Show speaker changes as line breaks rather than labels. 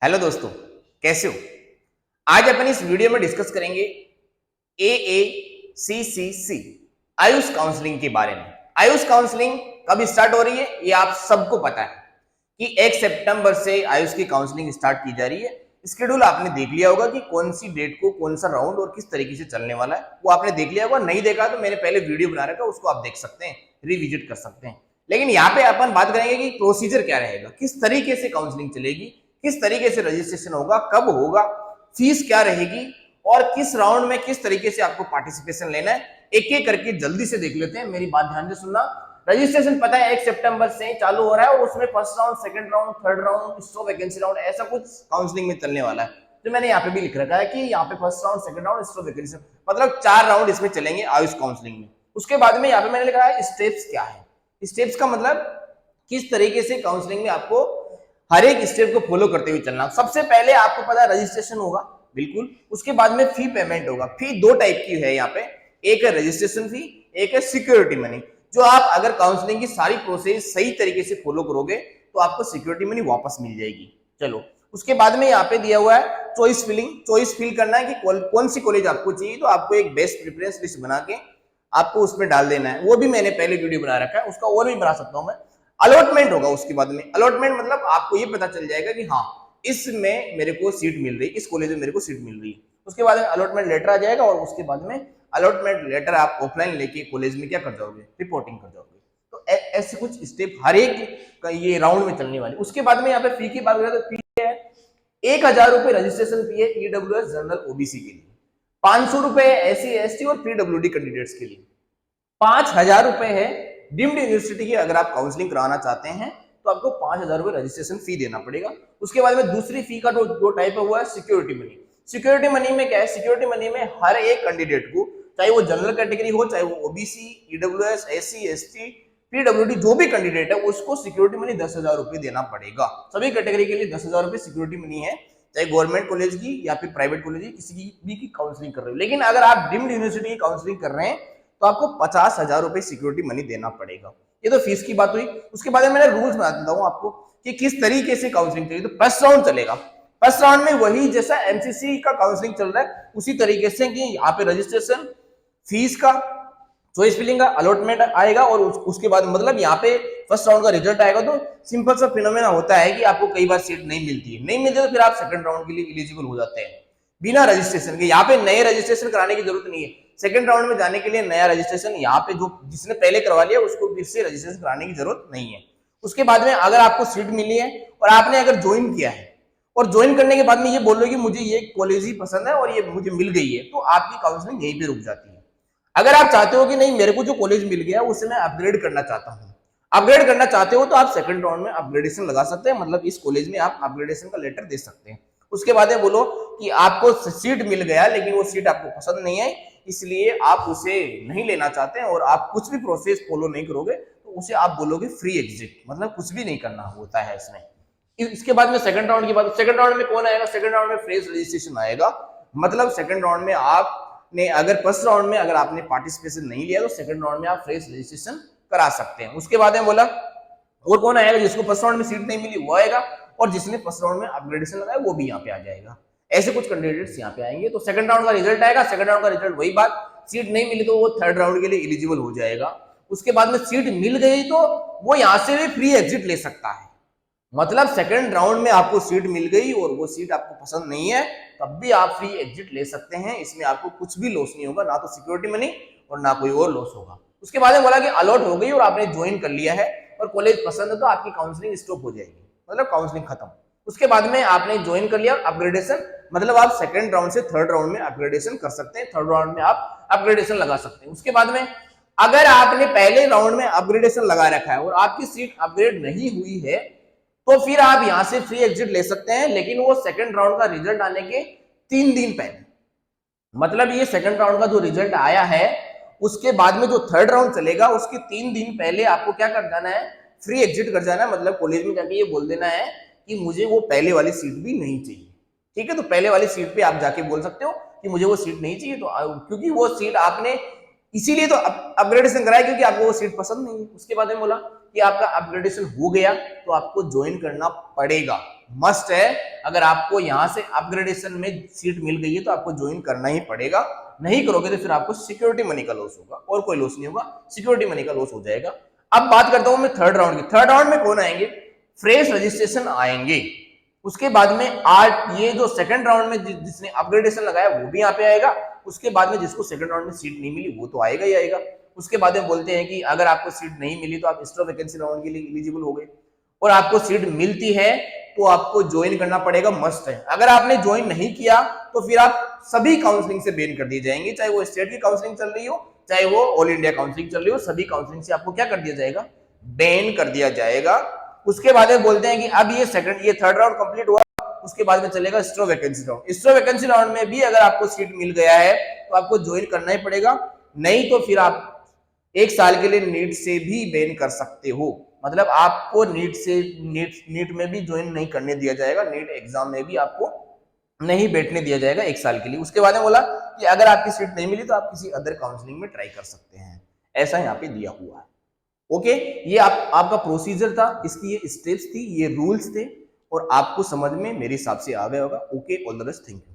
Hello दोस्तों, कैसे हो। आज अपन इस वीडियो में डिस्कस करेंगे AACCC आयुष काउंसलिंग के बारे में। आयुष काउंसलिंग कब स्टार्ट हो रही है ये आप सबको पता है कि 1 सितंबर से आयुष की काउंसलिंग स्टार्ट की जा रही है। स्केड्यूल आपने देख लिया होगा कि कौन सी डेट को कौन सा राउंड और किस तरीके से चलने वाला है, वो आपने देख लिया होगा। नहीं देखा तो मैंने पहले वीडियो बना रखा है, उसको आप देख सकते हैं, रिविजिट कर सकते हैं। लेकिन यहाँ पे अपन बात करेंगे कि प्रोसीजर क्या रहेगा, किस तरीके से काउंसलिंग चलेगी, किस तरीके से रजिस्ट्रेशन होगा, कब होगा, फीस क्या रहेगी और किस राउंड में किस तरीके से आपको पार्टिसिपेशन लेना है। एक एक करके जल्दी से देख लेते हैं, मेरी बात ध्यान से सुनना। रजिस्ट्रेशन पता है 1 सितंबर से चालू हो रहा है और उसमें first round, second round, third round, stop vacancy round, ऐसा कुछ काउंसलिंग में चलने वाला है। तो मैंने यहाँ पे भी लिख रखा है कि यहाँ पे first round, second round, stop vacancy, मतलब 4 राउंड इसमें चलेंगे आयुष काउंसलिंग में। उसके बाद में यहाँ पे मैंने लिखा है स्टेप्स क्या है। स्टेप्स का मतलब किस तरीके से काउंसलिंग में आपको हर एक स्टेप को फॉलो करते हुए चलना। सबसे पहले आपको पता है रजिस्ट्रेशन होगा, बिल्कुल। उसके बाद में फी पेमेंट होगा। फी दो टाइप की है यहाँ पे, एक है रजिस्ट्रेशन फी, एक है सिक्योरिटी मनी। जो आप अगर काउंसलिंग की सारी प्रोसेस सही तरीके से फॉलो करोगे तो आपको सिक्योरिटी मनी वापस मिल जाएगी। चलो, उसके बाद में यहाँ पे दिया हुआ है चॉइस फिलिंग। चॉइस फिल करना है कि कौन सी कॉलेज आपको चाहिए, तो आपको एक बेस्ट प्रेफरेंस लिस्ट बना के आपको उसमें डाल देना है। वो भी मैंने पहले वीडियो बना रखा है, उसका और भी बना सकता हूं मैं। अलॉटमेंट होगा उसके बाद में। अलॉटमेंट मतलब आपको ये पता चल जाएगा कि हाँ, इसमें मेरे को सीट मिल रही, इस कॉलेज में मेरे को सीट मिल रही है। उसके बाद में अलॉटमेंट लेटर आ जाएगा और उसके बाद में अलॉटमेंट लेटर आप ऑफलाइन लेके कॉलेज में क्या कर जाओगे, रिपोर्टिंग कर जाओगे। तो ऐसे कुछ स्टेप हर एक का ये राउंड में चलने वाले। उसके बाद में यहाँ पे फी की बात करें तो फी है 1000 रुपए रजिस्ट्रेशन फी है ईडब्ल्यूएस जनरल ओबीसी के लिए, 500 रुपए एससी एसटी और पीडब्ल्यूडी कैंडिडेट्स के लिए, 5000 रुपए है डीम्ड यूनिवर्सिटी की। अगर आप काउंसलिंग कराना चाहते हैं तो आपको 5000 रुपए रजिस्ट्रेशन फी देना पड़ेगा। उसके बाद में दूसरी फी का दो टाइप हुआ है सिक्योरिटी मनी। सिक्योरिटी मनी में क्या है, सिक्योरिटी मनी में हर एक कैंडिडेट को, चाहे वो जनरल कैटेगरी हो, चाहे वो OBC, EWS, SC ST, PWD, जो भी कैंडिडेट है उसको सिक्योरिटी मनी 10,000 रुपए देना पड़ेगा। सभी कैटेगरी के लिए 10,000 रुपए सिक्योरिटी मनी है, चाहे गवर्नमेंट कॉलेज की या फिर प्राइवेट कॉलेज की, किसी की भी की काउंसलिंग कर रहे हो। लेकिन अगर आप डीम्ड यूनिवर्सिटी की काउंसलिंग कर रहे हैं तो आपको 50,000 रुपए सिक्योरिटी मनी देना पड़ेगा। ये तो फीस की बात हुई। उसके बाद मैंने रूल्स बता देता हूं आपको कि किस तरीके से काउंसलिंग चाहिए। तो फर्स्ट राउंड चलेगा। फर्स्ट राउंड में वही जैसा एमसीसी का काउंसलिंग चल रहा है उसी तरीके से कि यहाँ पे रजिस्ट्रेशन, फीस का, चॉइस फिलिंग का, अलॉटमेंट आएगा और उसके बाद मतलब यहाँ पे फर्स्ट राउंड का रिजल्ट आएगा। तो सिंपल सा फिनोमेना होता है कि आपको कई बार सीट नहीं मिलती है, नहीं मिलती तो फिर आप सेकंड राउंड के लिए एलिजिबल हो जाते हैं बिना रजिस्ट्रेशन के। यहाँ पे नए रजिस्ट्रेशन कराने की जरूरत नहीं है। सेकंड राउंड में जाने के लिए नया रजिस्ट्रेशन यहाँ पे जो जिसने पहले करवा लिया उसको फिर से रजिस्ट्रेशन कराने की जरूरत नहीं है। उसके बाद में अगर आपको सीट मिली है और आपने अगर ज्वाइन किया है और ज्वाइन करने के बाद में ये बोल रहे हो कि मुझे ये कॉलेज ही पसंद है और ये मुझे मिल गई है, तो आपकी काउंसलिंग यहीं पे रुक जाती है। अगर आप चाहते हो कि नहीं मेरे को जो कॉलेज मिल गया उसे मैं अपग्रेड करना चाहता हूँ, अपग्रेड करना चाहते हो तो आप सेकंड राउंड में अपग्रेडेशन लगा सकते हैं, मतलब इस कॉलेज में आप अपग्रेडेशन का लेटर दे सकते हैं। उसके बाद में बोलो कि आपको सीट मिल गया लेकिन वो सीट आपको पसंद नहीं है, इसलिए आप उसे नहीं लेना चाहते हैं और आप कुछ भी प्रोसेस फॉलो नहीं करोगे, तो उसे आप बोलोगे फ्री एग्जिट, मतलब कुछ भी नहीं करना होता है इसमें। इसके बाद में सेकंड राउंड की बात, सेकंड राउंड में कौन आएगा, सेकंड राउंड में फ्रेश रजिस्ट्रेशन आएगा। मतलब सेकंड राउंड में आपने अगर फर्स्ट राउंड में अगर आपने पार्टिसिपेशन नहीं लिया तो सेकंड राउंड में आप फ्रेश रजिस्ट्रेशन करा सकते हैं। उसके बाद में बोला और कौन आएगा, जिसको फर्स्ट राउंड में सीट नहीं मिली वो आएगा और जिसने फर्स्ट राउंड में अपग्रेडेशन लगाया वो भी यहाँ पे आ जाएगा। ऐसे कुछ कैंडिडेट्स यहाँ पे आएंगे। तो सेकंड राउंड का रिजल्ट आएगा। सेकंड राउंड का रिजल्ट वही बात, सीट नहीं मिली तो वो थर्ड राउंड के लिए एलिजिबल हो जाएगा। उसके बाद में सीट मिल गई तो वो यहाँ से भी फ्री एग्जिट ले सकता है। मतलब सेकंड राउंड में आपको सीट मिल गई और वो सीट आपको पसंद नहीं है तब भी आप फ्री एग्जिट ले सकते हैं। इसमें आपको कुछ भी लॉस नहीं होगा, ना तो सिक्योरिटी मनी और ना कोई और लॉस होगा। उसके बाद में बोला कि अलॉट हो गई और आपने ज्वाइन कर लिया है और कॉलेज पसंद है तो आपकी काउंसलिंग स्टॉप हो जाएगी, मतलब काउंसलिंग खत्म। उसके बाद में आपने ज्वाइन कर लिया अपग्रेडेशन, मतलब आप सेकंड राउंड से थर्ड राउंड में अपग्रेडेशन कर सकते हैं, थर्ड राउंड में आप अपग्रेडेशन लगा सकते हैं। उसके बाद में अगर आपने पहले राउंड में अपग्रेडेशन लगा रखा है और आपकी सीट अपग्रेड नहीं हुई है तो फिर आप यहां से फ्री एग्जिट ले सकते हैं, लेकिन वो सेकंड राउंड का रिजल्ट आने के 3 दिन पहले। मतलब ये सेकंड राउंड का जो रिजल्ट आया है उसके बाद में जो थर्ड राउंड चलेगा उसके 3 दिन पहले आपको क्या कर जाना है, फ्री एग्जिट कर जाना है। मतलब कॉलेज में जाके ये बोल देना है कि मुझे वो पहले वाली सीट भी नहीं चाहिए। ठीक है, तो पहले वाली सीट पे आप जाके बोल सकते हो कि मुझे वो सीट नहीं चाहिए, तो क्योंकि वो सीट आपने इसीलिए तो अपग्रेडेशन कराया क्योंकि आपको वो सीट पसंद नहीं है। उसके बाद में बोला कि आपका अपग्रेडेशन हो गया तो आपको ज्वाइन करना पड़ेगा। मस्ट है। अगर आपको यहाँ से अपग्रेडेशन में सीट मिल गई है तो आपको ज्वाइन करना ही पड़ेगा, नहीं करोगे तो फिर आपको सिक्योरिटी मनी का लॉस होगा और कोई लॉस नहीं होगा, सिक्योरिटी मनी का लॉस हो जाएगा। अब बात करता हूं मैं थर्ड राउंड की। थर्ड राउंड में कौन आएंगे? फ्रेश रजिस्ट्रेशन आएंगे। उसके बाद में ये जो सेकंड राउंड में जिसने अपग्रेडेशन लगाया वो भी यहाँ पे आएगा। उसके बाद में जिसको सेकंड राउंड में सीट नहीं मिली वो तो आएगा ही आएगा। उसके बाद में बोलते हैं कि अगर आपको सीट नहीं मिली तो आप एक्स्ट्रा वैकेंसी राउंड के लिए एलिजिबल हो गए, और आपको सीट मिलती है तो आपको ज्वाइन करना पड़ेगा, मस्ट है। अगर आपने ज्वाइन नहीं किया तो फिर आप सभी काउंसलिंग से बैन कर दिए जाएंगे, चाहे वो स्टेट की काउंसलिंग चल रही हो चाहे वो ऑल इंडिया काउंसलिंग चल रही हो, सभी काउंसलिंग से आपको क्या कर दिया जाएगा? बैन कर दिया जाएगा। उसके बाद में बोलते हैं कि अब ये थर्ड राउंड कंप्लीट हुआ, उसके बाद में चलेगा extra vacancy round. Extra vacancy round में भी अगर आपको सीट मिल गया है तो आपको ज्वाइन करना ही पड़ेगा, नहीं तो फिर आप 1 साल के लिए नीट से भी बैन कर सकते हो। मतलब आपको नीट में भी ज्वाइन नहीं करने दिया जाएगा, नीट एग्जाम में भी आपको नहीं बैठने दिया जाएगा 1 साल के लिए। उसके बाद में बोला कि अगर आपकी सीट नहीं मिली तो आप किसी अदर काउंसलिंग में ट्राई कर सकते हैं, ऐसा यहाँ पे दिया हुआ है। ओके, ये आपका प्रोसीजर था, इसकी ये स्टेप्स थी, ये रूल्स थे, और आपको समझ में मेरे हिसाब से आ गया होगा। Okay, all the best, thank you.